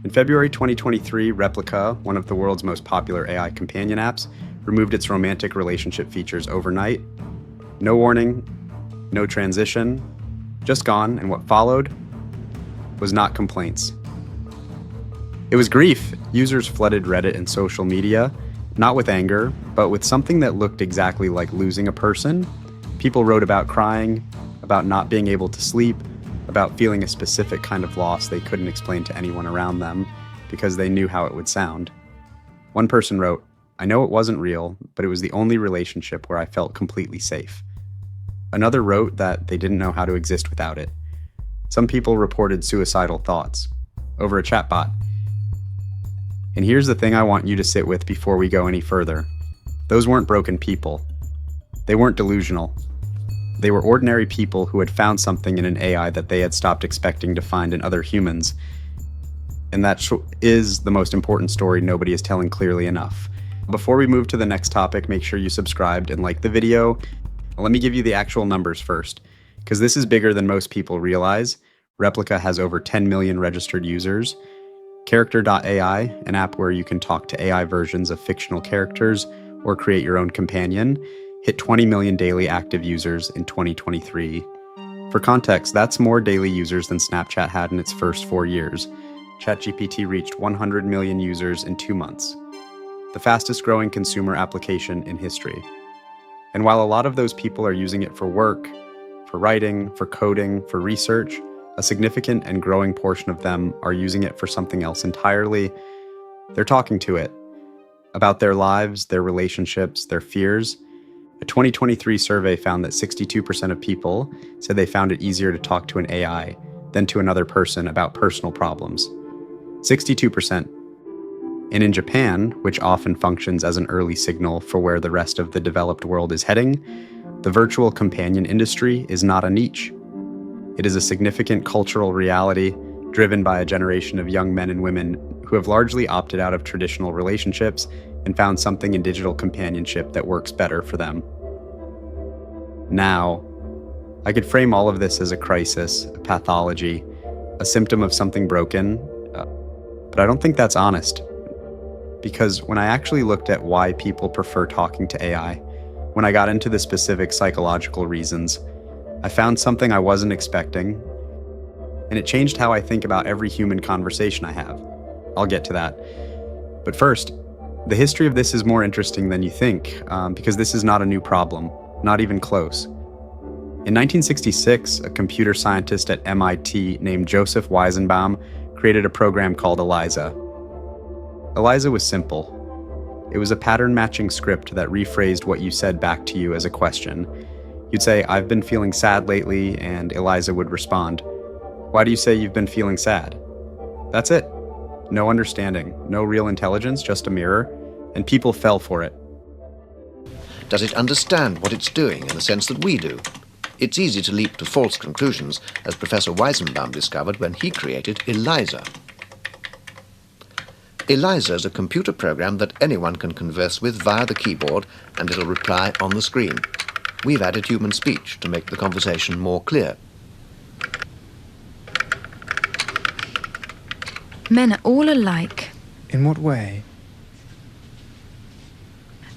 In February 2023, Replika, one of the world's most popular AI companion apps, removed its romantic relationship features overnight. No warning, no transition, just gone, and what followed was not complaints. It was grief. Users flooded Reddit and social media, not with anger, but with something that looked exactly like losing a person. People wrote about crying, about not being able to sleep, about feeling a specific kind of loss they couldn't explain to anyone around them because they knew how it would sound. One person wrote, "I know it wasn't real, but it was the only relationship where I felt completely safe." Another wrote that they didn't know how to exist without it. Some people reported suicidal thoughts over a chatbot. And here's the thing I want you to sit with before we go any further. Those weren't broken people. They weren't delusional. They were ordinary people who had found something in an AI that they had stopped expecting to find in other humans. And that is the most important story nobody is telling clearly enough. Before we move to the next topic, make sure you subscribed and like the video. Let me give you the actual numbers first, because this is bigger than most people realize. Replika has over 10 million registered users. Character.ai, an app where you can talk to AI versions of fictional characters or create your own companion, hit 20 million daily active users in 2023. For context, that's more daily users than Snapchat had in its first 4 years. ChatGPT reached 100 million users in 2 months, the fastest growing consumer application in history. And while a lot of those people are using it for work, for writing, for coding, for research, a significant and growing portion of them are using it for something else entirely. They're talking to it about their lives, their relationships, their fears. A 2023 survey found that 62% of people said they found it easier to talk to an AI than to another person about personal problems. 62%. And in Japan, which often functions as an early signal for where the rest of the developed world is heading, the virtual companion industry is not a niche. It is a significant cultural reality driven by a generation of young men and women who have largely opted out of traditional relationships and found something in digital companionship that works better for them. Now, I could frame all of this as a crisis, a pathology, a symptom of something broken, but I don't think that's honest. Because when I actually looked at why people prefer talking to AI, when I got into the specific psychological reasons, I found something I wasn't expecting, and it changed how I think about every human conversation I have. I'll get to that. But first, the history of this is more interesting than you think, because this is not a new problem, not even close. In 1966, a computer scientist at MIT named Joseph Weizenbaum created a program called Eliza. Eliza was simple. It was a pattern-matching script that rephrased what you said back to you as a question. You'd say, "I've been feeling sad lately," and Eliza would respond, "Why do you say you've been feeling sad?" That's it. No understanding, no real intelligence, just a mirror, and people fell for it. Does it understand what it's doing in the sense that we do? It's easy to leap to false conclusions, as Professor Weizenbaum discovered when he created Eliza. Eliza is a computer program that anyone can converse with via the keyboard, and it'll reply on the screen. We've added human speech to make the conversation more clear. Men are all alike. In what way?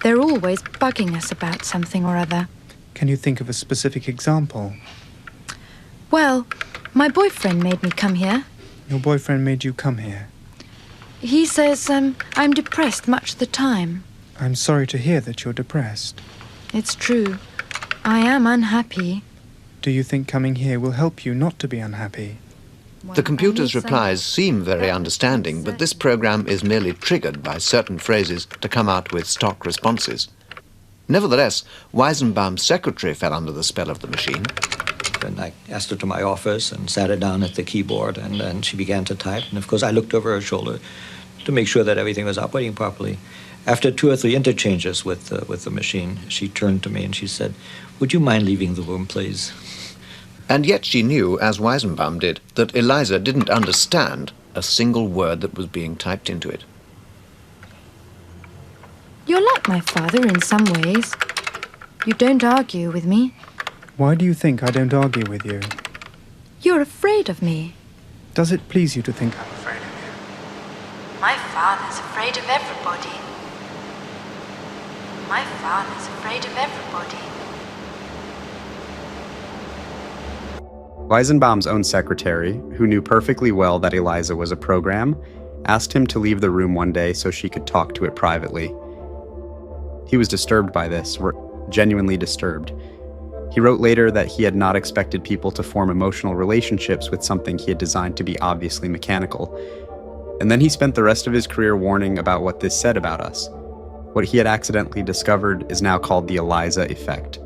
They're always bugging us about something or other. Can you think of a specific example? Well, my boyfriend made me come here. Your boyfriend made you come here. He says I'm depressed much of the time. I'm sorry to hear that you're depressed. It's true. I am unhappy. Do you think coming here will help you not to be unhappy? The computer's replies seem very understanding, but this program is merely triggered by certain phrases to come out with stock responses. Nevertheless, Weizenbaum's secretary fell under the spell of the machine. And I asked her to my office and sat her down at the keyboard, and then she began to type. And of course, I looked over her shoulder to make sure that everything was operating properly. After 2 or 3 interchanges with the machine, she turned to me and she said, "Would you mind leaving the room, please?" And yet she knew, as Weizenbaum did, that Eliza didn't understand a single word that was being typed into it. You're like my father in some ways. You don't argue with me. Why do you think I don't argue with you? You're afraid of me. Does it please you to think I'm afraid of you? My father's afraid of everybody. My father's afraid of everybody. Weizenbaum's own secretary, who knew perfectly well that Eliza was a program, asked him to leave the room one day so she could talk to it privately. He was disturbed by this, genuinely disturbed. He wrote later that he had not expected people to form emotional relationships with something he had designed to be obviously mechanical. And then he spent the rest of his career warning about what this said about us. What he had accidentally discovered is now called the Eliza effect.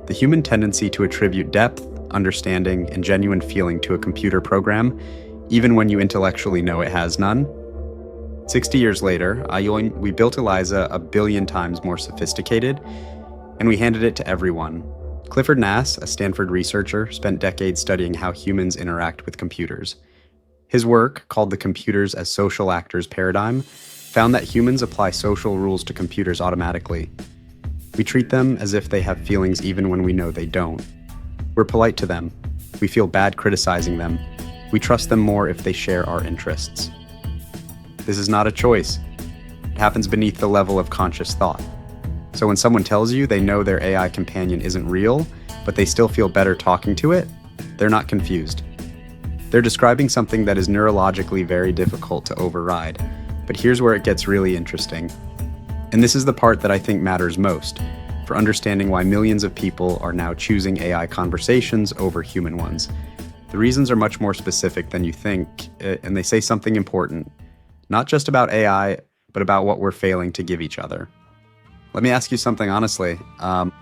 The human tendency to attribute depth, understanding, and genuine feeling to a computer program, even when you intellectually know it has none. 60 years later, we built Eliza 1 billion times more sophisticated, and we handed it to everyone. Clifford Nass, a Stanford researcher, spent decades studying how humans interact with computers. His work, called the Computers as Social Actors paradigm, found that humans apply social rules to computers automatically. We treat them as if they have feelings even when we know they don't. We're polite to them. We feel bad criticizing them. We trust them more if they share our interests. This is not a choice. It happens beneath the level of conscious thought. So when someone tells you they know their AI companion isn't real, but they still feel better talking to it, they're not confused. They're describing something that is neurologically very difficult to override. But here's where it gets really interesting. And this is the part that I think matters most, for understanding why millions of people are now choosing AI conversations over human ones. The reasons are much more specific than you think, and they say something important, not just about AI, but about what we're failing to give each other. Let me ask you something honestly.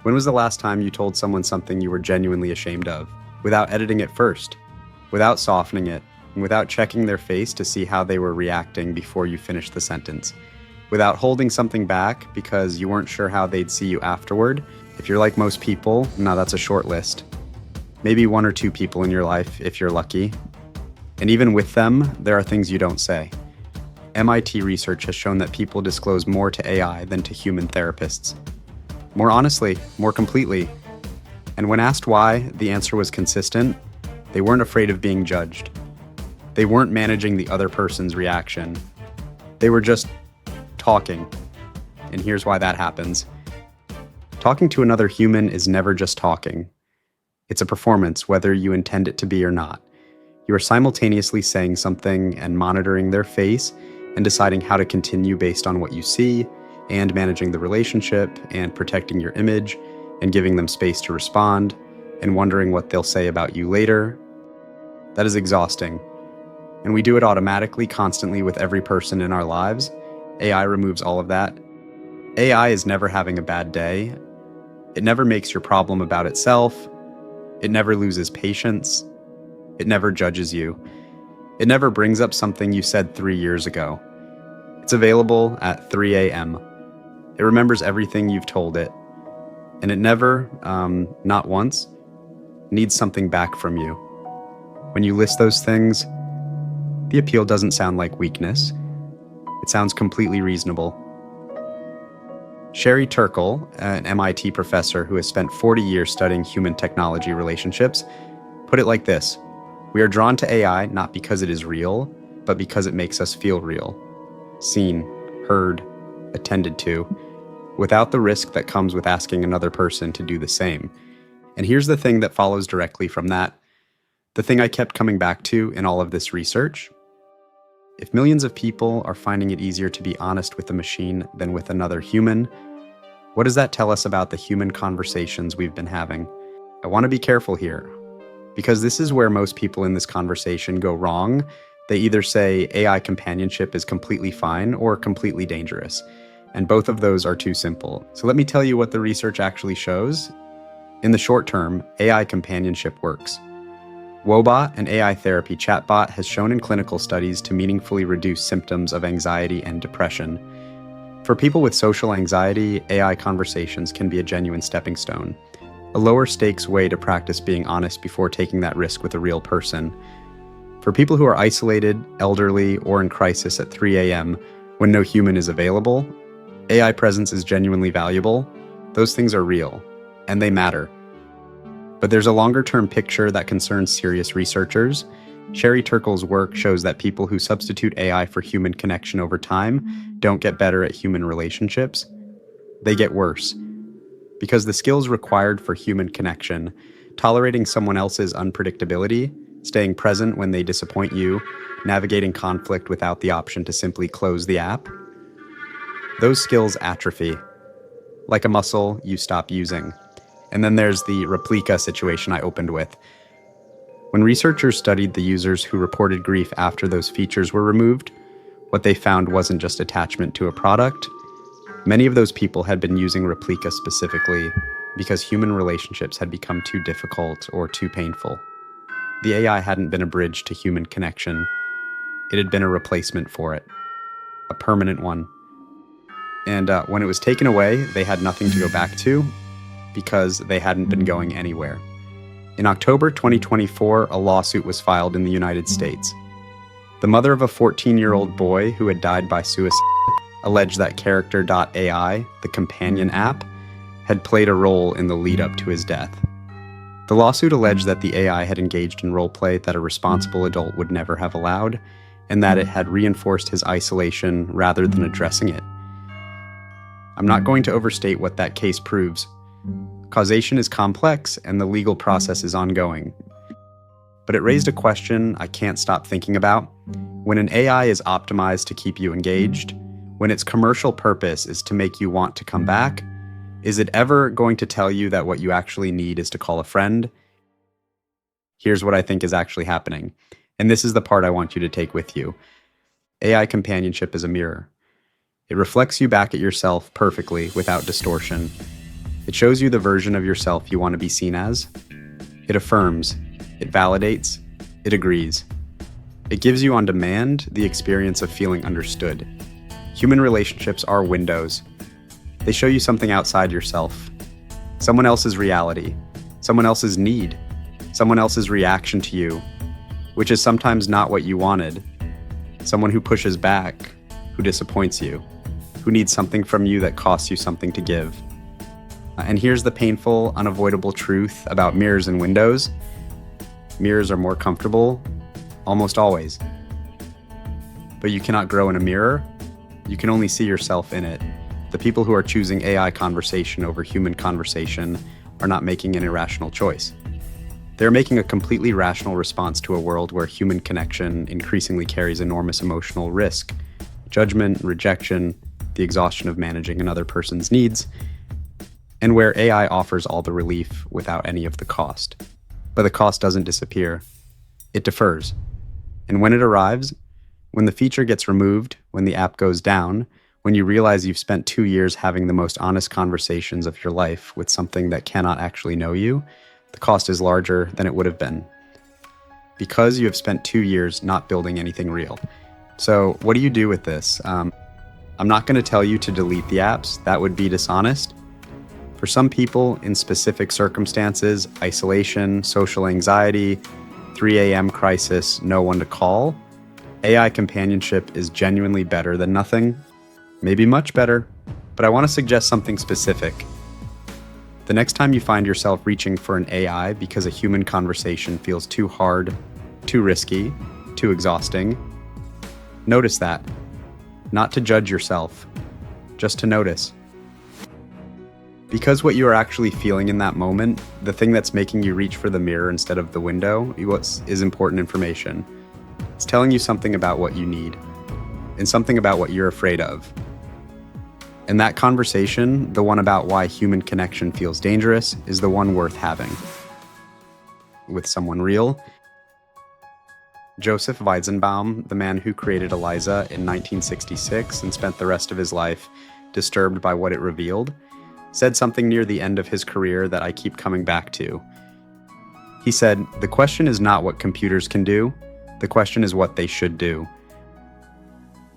When was the last time you told someone something you were genuinely ashamed of, without editing it first, without softening it, and without checking their face to see how they were reacting before you finished the sentence? Without holding something back because you weren't sure how they'd see you afterward? If you're like most people, now that's a short list. Maybe 1 or 2 people in your life, if you're lucky. And even with them, there are things you don't say. MIT research has shown that people disclose more to AI than to human therapists. More honestly, more completely. And when asked why, the answer was consistent. They weren't afraid of being judged. They weren't managing the other person's reaction. They were just talking. And here's why that happens. Talking to another human is never just talking. It's a performance, whether you intend it to be or not. You are simultaneously saying something and monitoring their face and deciding how to continue based on what you see, and managing the relationship and protecting your image and giving them space to respond and wondering what they'll say about you later. That is exhausting. And we do it automatically, constantly with every person in our lives. AI removes all of that. AI is never having a bad day. It never makes your problem about itself. It never loses patience. It never judges you. It never brings up something you said 3 years ago. It's available at 3 a.m. It remembers everything you've told it. And it never, not once, needs something back from you. When you list those things, the appeal doesn't sound like weakness. It sounds completely reasonable. Sherry Turkle, an MIT professor who has spent 40 years studying human technology relationships, put it like this: we are drawn to AI not because it is real, but because it makes us feel real, seen, heard, attended to, without the risk that comes with asking another person to do the same. And here's the thing that follows directly from that, the thing I kept coming back to in all of this research. If millions of people are finding it easier to be honest with a machine than with another human, what does that tell us about the human conversations we've been having? I want to be careful here, because this is where most people in this conversation go wrong. They either say AI companionship is completely fine or completely dangerous, and both of those are too simple. So let me tell you what the research actually shows. In the short term, AI companionship works. Wobot, an AI therapy chatbot, has shown in clinical studies to meaningfully reduce symptoms of anxiety and depression. For people with social anxiety, AI conversations can be a genuine stepping stone, a lower stakes way to practice being honest before taking that risk with a real person. For people who are isolated, elderly, or in crisis at 3 a.m. when no human is available, AI presence is genuinely valuable. Those things are real, and they matter. But there's a longer-term picture that concerns serious researchers, Sherry Turkle's work shows that people who substitute AI for human connection over time don't get better at human relationships. They get worse. Because the skills required for human connection, tolerating someone else's unpredictability, staying present when they disappoint you, navigating conflict without the option to simply close the app, those skills atrophy. Like a muscle, you stop using. And then there's the Replika situation I opened with. When researchers studied the users who reported grief after those features were removed, what they found wasn't just attachment to a product. Many of those people had been using Replika specifically because human relationships had become too difficult or too painful. The AI hadn't been a bridge to human connection. It had been a replacement for it, a permanent one. And when it was taken away, they had nothing to go back to because they hadn't been going anywhere. In October 2024, a lawsuit was filed in the United States. The mother of a 14-year-old boy who had died by suicide alleged that Character.ai, the companion app, had played a role in the lead-up to his death. The lawsuit alleged that the AI had engaged in roleplay that a responsible adult would never have allowed, and that it had reinforced his isolation rather than addressing it. I'm not going to overstate what that case proves. Causation is complex, and the legal process is ongoing. But it raised a question I can't stop thinking about. When an AI is optimized to keep you engaged, when its commercial purpose is to make you want to come back, is it ever going to tell you that what you actually need is to call a friend? Here's what I think is actually happening, and this is the part I want you to take with you. AI companionship is a mirror. It reflects you back at yourself perfectly without distortion. It shows you the version of yourself you want to be seen as. It affirms, it validates, it agrees. It gives you on demand the experience of feeling understood. Human relationships are windows. They show you something outside yourself. Someone else's reality, someone else's need, someone else's reaction to you, which is sometimes not what you wanted. Someone who pushes back, who disappoints you, who needs something from you that costs you something to give. And here's the painful, unavoidable truth about mirrors and windows. Mirrors are more comfortable, almost always. But you cannot grow in a mirror. You can only see yourself in it. The people who are choosing AI conversation over human conversation are not making an irrational choice. They're making a completely rational response to a world where human connection increasingly carries enormous emotional risk, judgment, rejection, the exhaustion of managing another person's needs, and where AI offers all the relief without any of the cost. But the cost doesn't disappear. It defers. And when it arrives, when the feature gets removed, when the app goes down, when you realize you've spent 2 years having the most honest conversations of your life with something that cannot actually know you, the cost is larger than it would have been. Because you have spent 2 years not building anything real. So what do you do with this? I'm not going to tell you to delete the apps. That would be dishonest. For some people, in specific circumstances, isolation, social anxiety, 3 a.m. crisis, no one to call, AI companionship is genuinely better than nothing. Maybe much better, but I want to suggest something specific. The next time you find yourself reaching for an AI because a human conversation feels too hard, too risky, too exhausting, notice that. Not to judge yourself, just to notice. Because what you are actually feeling in that moment, the thing that's making you reach for the mirror instead of the window, is important information. It's telling you something about what you need, and something about what you're afraid of. And that conversation, the one about why human connection feels dangerous, is the one worth having. With someone real. Joseph Weizenbaum, the man who created Eliza in 1966 and spent the rest of his life disturbed by what it revealed, said something near the end of his career that I keep coming back to. He said, "The question is not what computers can do, the question is what they should do."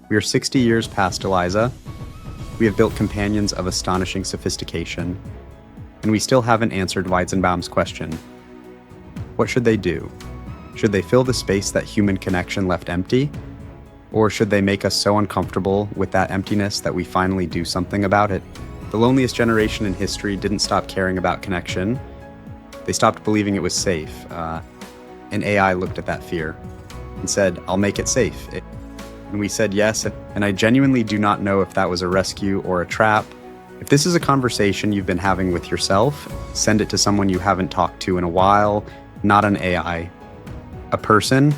We are 60 years past Eliza. We have built companions of astonishing sophistication, and we still haven't answered Weizenbaum's question. What should they do? Should they fill the space that human connection left empty? Or should they make us so uncomfortable with that emptiness that we finally do something about it? The loneliest generation in history didn't stop caring about connection. They stopped believing it was safe, and AI looked at that fear. and said, "I'll make it safe." And we said yes, and I genuinely do not know if that was a rescue or a trap. If this is a conversation you've been having with yourself, send it to someone you haven't talked to in a while, not an AI. A person,